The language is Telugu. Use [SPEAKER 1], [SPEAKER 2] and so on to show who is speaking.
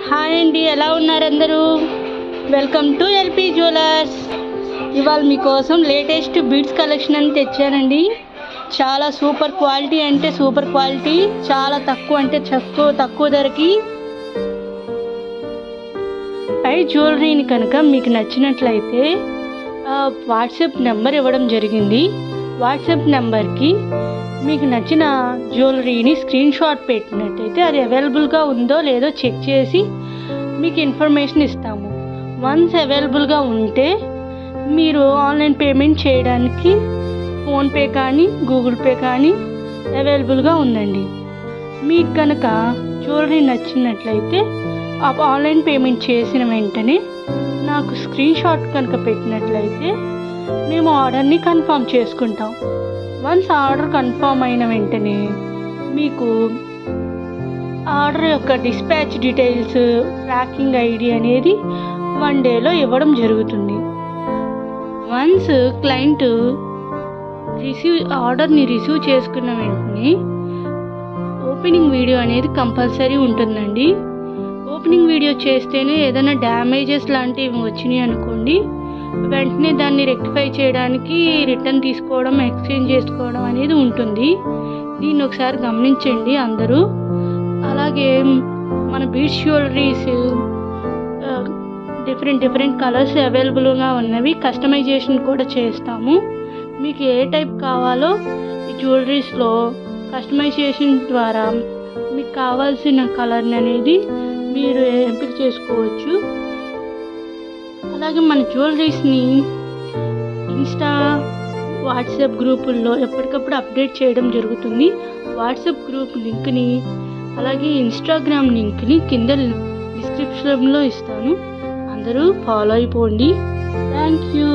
[SPEAKER 1] హాయ్ అండి, ఎలా ఉన్నారు అందరూ? Welcome to LP jewellers. ఇవాళ మీకోసం లేటెస్ట్ బీడ్స్ కలెక్షన్ అని తెచ్చానండి. చాలా సూపర్ క్వాలిటీ అంటే సూపర్ క్వాలిటీ, చాలా తక్కువ అంటే తక్కువ ధరకి పై జ్యువెలరీని కనుక మీకు నచ్చినట్లయితే వాట్సాప్ నెంబర్ ఇవ్వడం జరిగింది. వాట్సాప్ నెంబర్కి మీకు నచ్చిన జ్యువెలరీని స్క్రీన్ షాట్ పెట్టినట్టయితే అది అవైలబుల్గా ఉందో లేదో చెక్ చేసి మీకు ఇన్ఫర్మేషన్ ఇస్తాము. వన్స్ అవైలబుల్గా ఉంటే మీరు ఆన్లైన్ పేమెంట్ చేయడానికి ఫోన్పే కానీ గూగుల్ పే కానీ అవైలబుల్గా ఉందండి. మీకు కనుక జ్యువెలరీ నచ్చినట్లయితే ఆన్లైన్ పేమెంట్ చేసిన వెంటనే నాకు స్క్రీన్ షాట్ కనుక పెట్టినట్లయితే మేము ఆర్డర్ని కన్ఫర్మ్ చేసుకుంటాం. వన్స్ ఆర్డర్ కన్ఫర్మ్ అయిన వెంటనే మీకు ఆర్డర్ యొక్క డిస్పాచ్ డీటెయిల్స్, ట్రాకింగ్ ఐడి అనేది 1 డేలో ఇవ్వడం జరుగుతుంది. వన్స్ క్లయింట్ ఆర్డర్ని రిసీవ్ చేసుకున్న వెంటనే ఓపెనింగ్ వీడియో అనేది కంపల్సరీ ఉంటుందండి. ఓపెనింగ్ వీడియో చేస్తేనే ఏదైనా డ్యామేజెస్ లాంటివి వచ్చినాయి అనుకోండి, వెంటనే దాన్ని రెక్టిఫై చేయడానికి రిటర్న్ తీసుకోవడం, ఎక్స్చేంజ్ చేసుకోవడం అనేది ఉంటుంది. దీన్ని ఒకసారి గమనించండి అందరూ. అలాగే మన బీడ్స్ జ్యువెలరీస్ డిఫరెంట్ కలర్స్ అవైలబుల్గా ఉన్నవి, కస్టమైజేషన్ కూడా చేస్తాము. మీకు ఏ టైప్ కావాలో ఈ జ్యువెలరీస్లో కస్టమైజేషన్ ద్వారా మీకు కావాల్సిన కలర్ని అనేది మీరు ఎంపిక చేసుకోవచ్చు. అలాగే మన జ్యువెలరీస్ని ఇన్స్టా, వాట్సాప్ గ్రూపుల్లో ఎప్పటికప్పుడు అప్డేట్ చేయడం జరుగుతుంది. వాట్సాప్ గ్రూప్ లింక్ని అలాగే ఇన్స్టాగ్రామ్ లింక్ని కింద డిస్క్రిప్షన్లో ఇస్తాను. అందరూ ఫాలో అయిపోండి. Thank you.